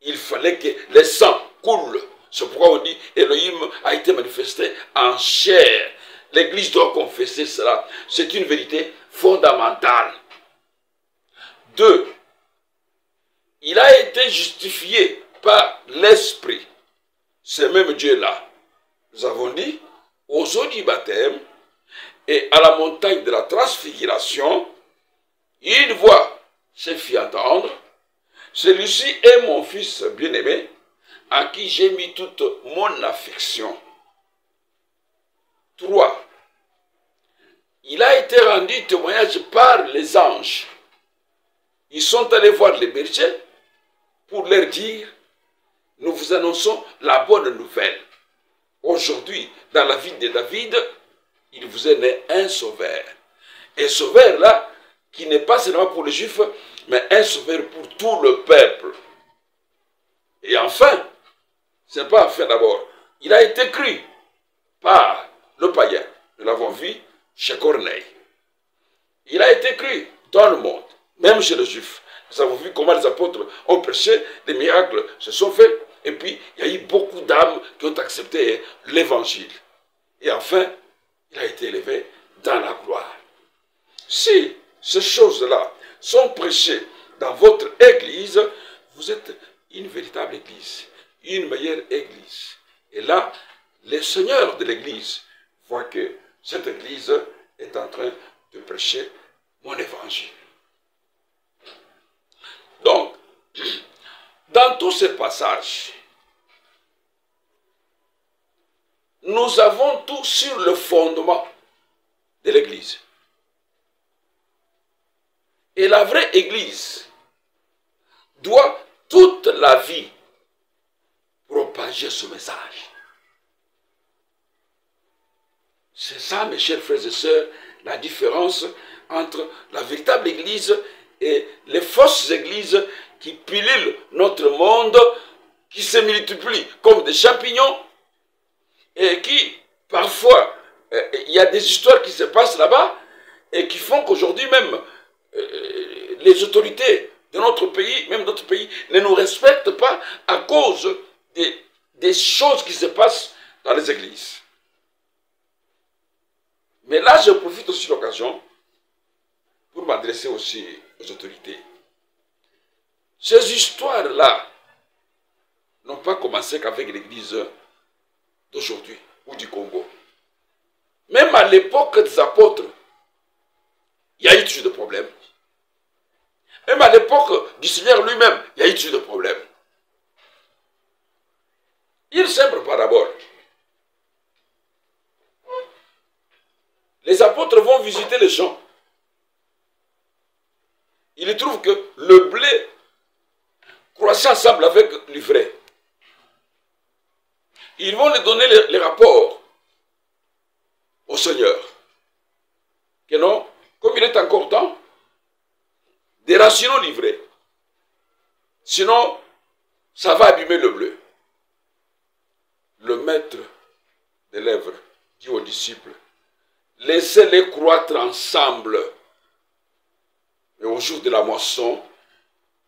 Il fallait que le sang coule. C'est pourquoi on dit Elohim a été manifesté en chair. L'Église doit confesser cela. C'est une vérité fondamentale. 2. Il a été justifié par l'Esprit. Ce même Dieu-là. Nous avons dit, aux eaux du baptême et à la montagne de la transfiguration, il voit ses filles entendre. Celui-ci est mon fils bien-aimé, à qui j'ai mis toute mon affection. 3. Il a été rendu témoignage par les anges. Ils sont allés voir les bergers pour leur dire, nous vous annonçons la bonne nouvelle. Aujourd'hui, dans la ville de David, il vous est né un sauveur. Un sauveur là, qui n'est pas seulement pour les Juifs, mais un sauveur pour tout le peuple. Et enfin, ce n'est pas enfin d'abord, il a été cru par le païen. Nous l'avons vu chez Corneille. Il a été cru dans le monde, même chez les Juifs. Nous avons vu comment les apôtres ont prêché, des miracles se sont faits, et puis il y a eu beaucoup d'âmes qui ont accepté l'évangile. Et enfin, il a été élevé dans la gloire. Si ces choses-là sont prêchées dans votre église, vous êtes une véritable église, une meilleure église. Et là, les seigneurs de l'église voient que cette église est en train de prêcher mon évangile. Donc, dans tous ces passages, nous avons tout sur le fondement de l'église. Et la vraie église doit toute la vie propager ce message. C'est ça, mes chers frères et sœurs, la différence entre la véritable église et les fausses églises qui pilulent notre monde, qui se multiplient comme des champignons et qui, parfois, il y a des histoires qui se passent là-bas et qui font qu'aujourd'hui même, les autorités de notre pays, même d'autres pays, ne nous respectent pas à cause des choses qui se passent dans les églises. Mais là, je profite aussi de l'occasion pour m'adresser aussi aux autorités. Ces histoires-là n'ont pas commencé qu'avec l'église d'aujourd'hui ou du Congo. Même à l'époque des apôtres, il y a eu toujours des problèmes. Même à l'époque du Seigneur lui-même, il y a eu toujours des problèmes. Il sème pas d'abord. Les apôtres vont visiter les champs. Ils trouvent que le blé croissait ensemble avec l'ivraie. Ils vont lui donner les rapports au Seigneur. Que non, comme il est encore temps, déraciner l'ivraie. Sinon, ça va abîmer le bleu. Le maître des lèvres dit aux disciples, laissez-les croître ensemble. Et au jour de la moisson,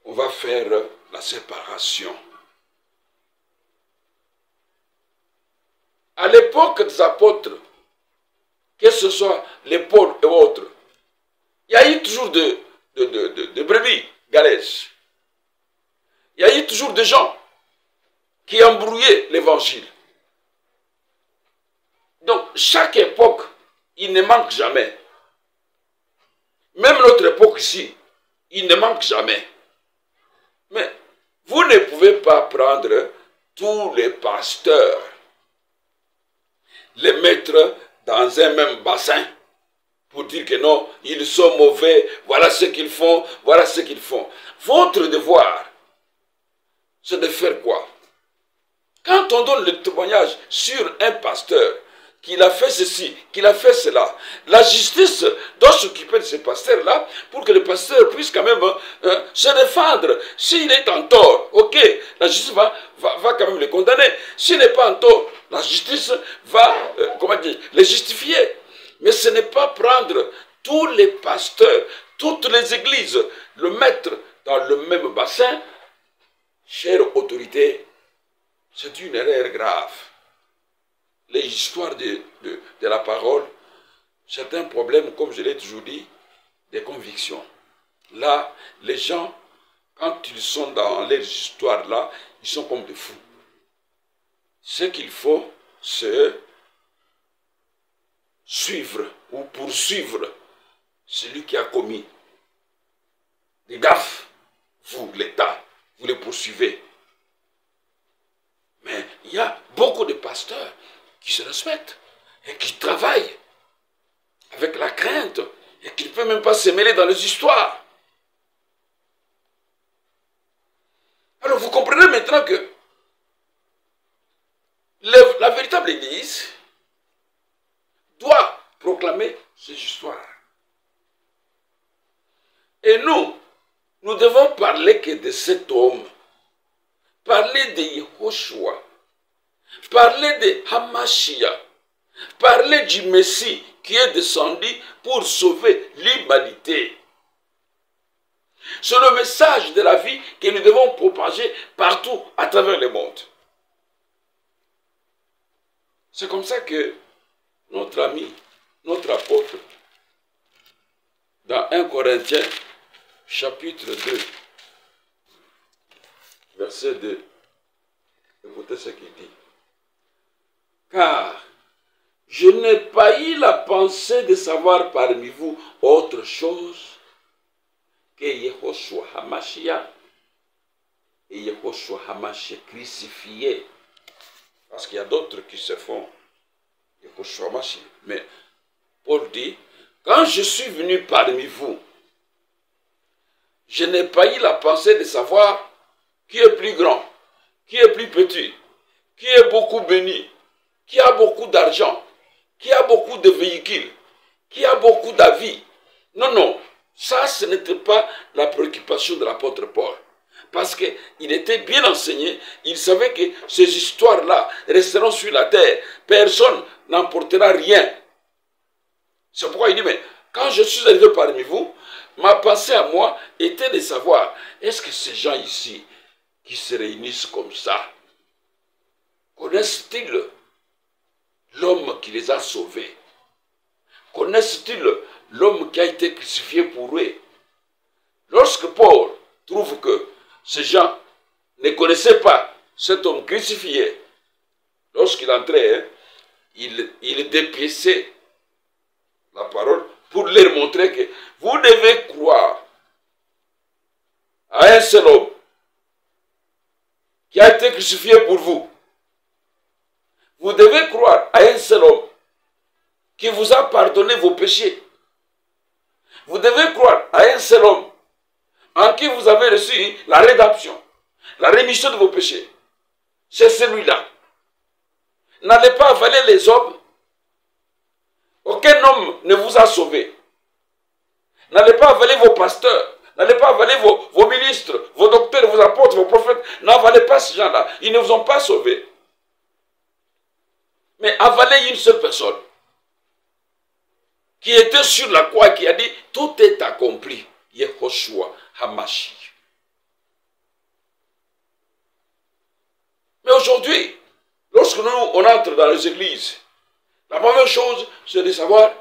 on va faire la séparation. À l'époque des apôtres, que ce soit les Paul et autres, il y a eu toujours de brebis galaises. Il y a eu toujours des gens qui embrouillaient l'évangile. Donc, chaque époque, il ne manque jamais. Même notre époque ici, il ne manque jamais. Mais vous ne pouvez pas prendre tous les pasteurs, les mettre dans un même bassin pour dire que non, ils sont mauvais, voilà ce qu'ils font, voilà ce qu'ils font. Votre devoir, c'est de faire quoi? Quand on donne le témoignage sur un pasteur, qu'il a fait ceci, qu'il a fait cela, la justice doit s'occuper de ce pasteur-là pour que le pasteur puisse quand même se défendre. S'il est en tort, ok, la justice va quand même le condamner. S'il n'est pas en tort, la justice va les justifier. Mais ce n'est pas prendre tous les pasteurs, toutes les églises, le mettre dans le même bassin. Chère autorité, c'est une erreur grave. Les histoires de la parole, c'est un problème, comme je l'ai toujours dit, des convictions. Là, les gens, quand ils sont dans les histoires là, ils sont comme des fous. Ce qu'il faut, c'est suivre ou poursuivre celui qui a commis des gaffes. Vous, l'État, vous les poursuivez. Mais il y a beaucoup de pasteurs qui se respectent et qui travaillent avec la crainte et qui ne peuvent même pas se mêler dans les histoires. Alors vous comprenez maintenant que la véritable Église doit proclamer ces histoires. Et nous devons parler que de cet homme, parler de Yehoshua, parler de Hamashia, parler du Messie qui est descendu pour sauver l'humanité. C'est le message de la vie que nous devons propager partout à travers le monde. C'est comme ça que notre ami, notre apôtre, dans 1 Corinthiens, chapitre 2, verset 2, écoutez ce qu'il dit. Car je n'ai pas eu la pensée de savoir parmi vous autre chose que Yehoshua Hamashia et Yehoshua Hamashia crucifié. Parce qu'il y a d'autres qui se font Yehoshua Hamashia. Mais Paul dit, quand je suis venu parmi vous, je n'ai pas eu la pensée de savoir qui est plus grand, qui est plus petit, qui est beaucoup béni, qui a beaucoup d'argent, qui a beaucoup de véhicules, qui a beaucoup d'avis. Non, non, ça ce n'était pas la préoccupation de l'apôtre Paul. Parce qu'il était bien enseigné, il savait que ces histoires-là resteront sur la terre. Personne n'emportera rien. C'est pourquoi il dit, mais quand je suis arrivé parmi vous, ma pensée à moi était de savoir, est-ce que ces gens ici, qui se réunissent comme ça, connaissent-ils l'homme qui les a sauvés? Connaissent-ils l'homme qui a été crucifié pour eux? Lorsque Paul trouve que ces gens ne connaissaient pas cet homme crucifié, lorsqu'il entrait, il dépiéçait la parole pour leur montrer que vous devez croire à un seul homme qui a été crucifié pour vous. Vous devez croire à un seul homme qui vous a pardonné vos péchés. Vous devez croire à un seul homme en qui vous avez reçu la rédemption, la rémission de vos péchés. C'est celui-là. N'allez pas avaler les hommes. Aucun homme ne vous a sauvé. N'allez pas avaler vos pasteurs. N'allez pas avaler vos ministres, vos docteurs, vos apôtres, vos prophètes. N'avalez pas ces gens-là. Ils ne vous ont pas sauvés. Mais avalez une seule personne qui était sur la croix et qui a dit tout est accompli. Yehoshua Hamashia. Mais aujourd'hui, lorsque on entre dans les églises, la première chose, c'est de savoir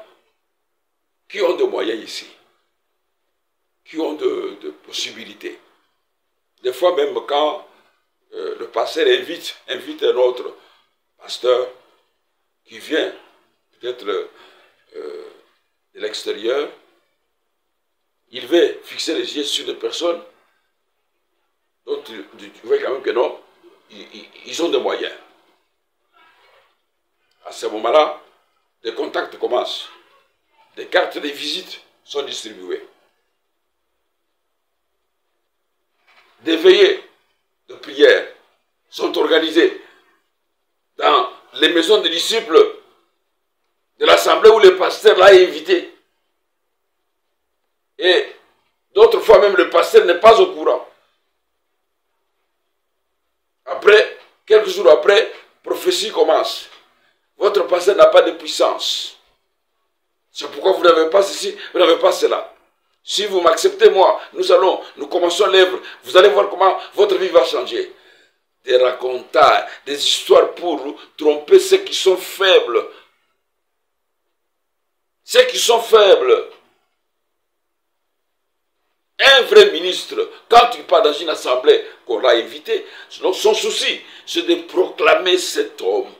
qui ont des moyens ici, qui ont de possibilités. Des fois même quand le pasteur invite un autre pasteur qui vient peut-être de l'extérieur, il veut fixer les yeux sur des personnes dont tu vois quand même que non, ils ont des moyens. À ce moment-là, des contacts commencent. Des cartes de visite sont distribuées. Des veillées de prière sont organisées dans les maisons des disciples de l'assemblée où le pasteur l'a invité. Et d'autres fois même le pasteur n'est pas au courant. Après, quelques jours après, prophétie commence. Votre passé n'a pas de puissance. C'est pourquoi vous n'avez pas ceci, vous n'avez pas cela. Si vous m'acceptez, moi, nous commençons l'œuvre. Vous allez voir comment votre vie va changer. Des racontages, des histoires pour tromper ceux qui sont faibles. Ceux qui sont faibles. Un vrai ministre, quand il part dans une assemblée qu'on l'a invité, son souci, c'est de proclamer cet homme.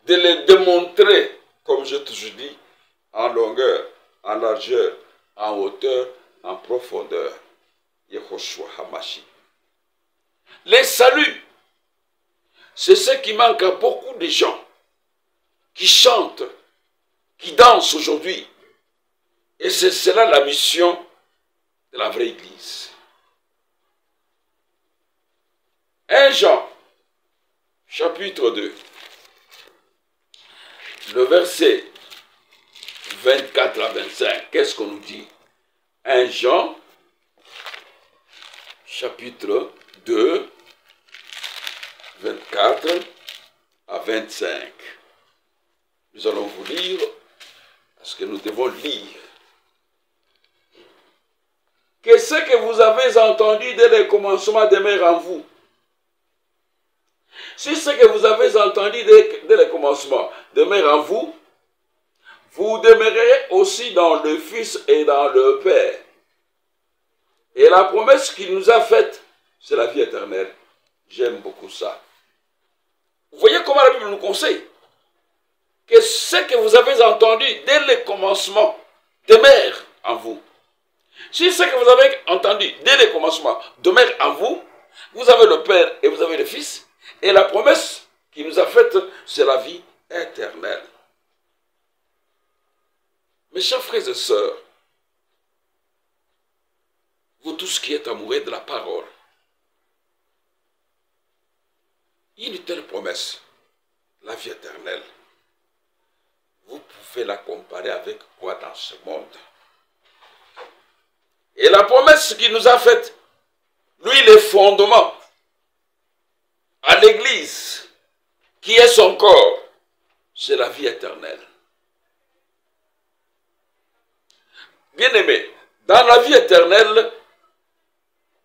De le démontrer, comme je te dis, en longueur, en largeur, en hauteur, en profondeur. Yehoshua Hamashi. Les saluts, c'est ce qui manque à beaucoup de gens qui chantent, qui dansent aujourd'hui. Et c'est cela la mission de la vraie Église. 1 Jean, chapitre 2, le verset 24 à 25, qu'est-ce qu'on nous dit? 1 Jean, chapitre 2, 24 à 25. Nous allons vous lire, parce que nous devons lire. Que ce que vous avez entendu dès le commencement demeure en vous. Si ce que vous avez entendu dès le commencement demeure en vous, vous demeurerez aussi dans le Fils et dans le Père. Et la promesse qu'il nous a faite, c'est la vie éternelle. J'aime beaucoup ça. Vous voyez comment la Bible nous conseille? Que ce que vous avez entendu dès le commencement demeure en vous. Si ce que vous avez entendu dès le commencement demeure en vous, vous avez le Père et vous avez le Fils, et la promesse qu'il nous a faite, c'est la vie éternelle. Mes chers frères et sœurs, vous tous qui êtes amoureux de la parole, une telle promesse, la vie éternelle, vous pouvez la comparer avec quoi dans ce monde? Et la promesse qu'il nous a faite, lui, les fondements à l'Église, qui est son corps, c'est la vie éternelle. Bien-aimés, dans la vie éternelle,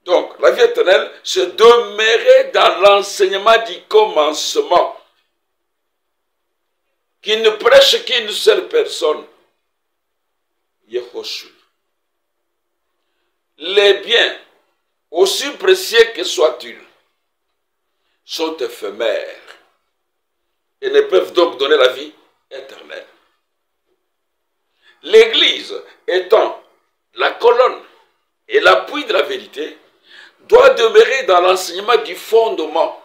donc la vie éternelle, c'est demeurer dans l'enseignement du commencement, qui ne prêche qu'une seule personne, Yehoshua. Les biens, aussi précieux que soient-ils, sont éphémères et ne peuvent donc donner la vie éternelle. L'Église étant la colonne et l'appui de la vérité, doit demeurer dans l'enseignement du fondement.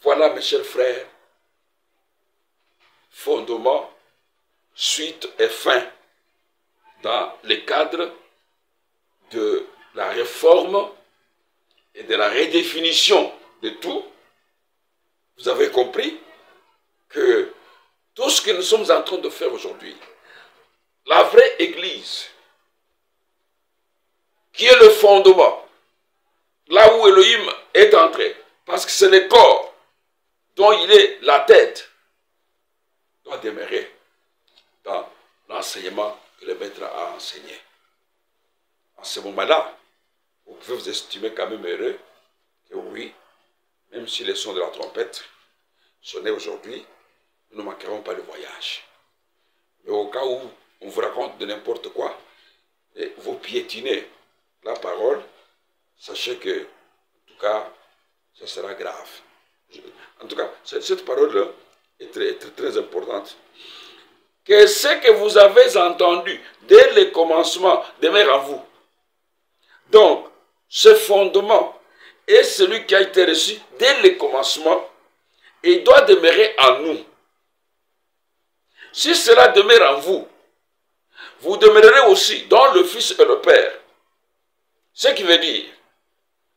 Voilà, mes chers frères, fondement, suite et fin dans le cadre de la réforme et de la redéfinition de tout. Vous avez compris que tout ce que nous sommes en train de faire aujourd'hui, la vraie Église, qui est le fondement, là où Elohim est entré, parce que c'est le corps dont il est la tête, doit demeurer dans l'enseignement que le maître a enseigné. En ce moment-là, vous pouvez vous estimer quand même heureux que oui, même si les sons de la trompette sonnaient aujourd'hui, nous ne manquerons pas de voyage. Mais au cas où on vous raconte de n'importe quoi, et vous piétinez la parole, sachez que, en tout cas, ce sera grave. En tout cas, cette parole est très importante. Que ce que vous avez entendu dès le commencement demeure en vous. Donc, ce fondement est celui qui a été reçu dès le commencement et doit demeurer en nous. Si cela demeure en vous, vous demeurerez aussi dans le Fils et le Père. Ce qui veut dire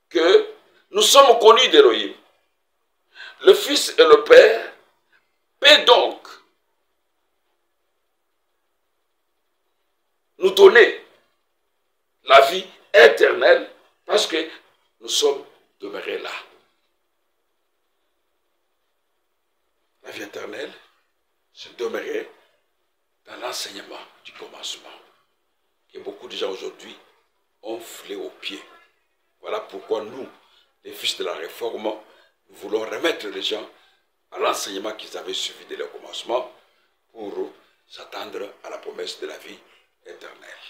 que nous sommes connus d'Élohim. Le Fils et le Père peut donc nous donner la vie éternelle parce que nous sommes demeurés là. vie éternelle se demeurer dans l'enseignement du commencement. Et beaucoup de gens aujourd'hui ont foulé aux pieds. Voilà pourquoi nous, les fils de la réforme, nous voulons remettre les gens à l'enseignement qu'ils avaient suivi dès le commencement pour s'attendre à la promesse de la vie éternelle.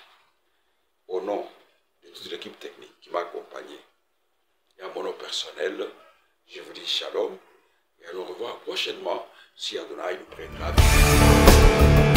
Au nom de toute l'équipe technique qui m'a accompagné et à mon nom personnel, je vous dis shalom et à nous revoir prochainement si Adonai nous prêtera.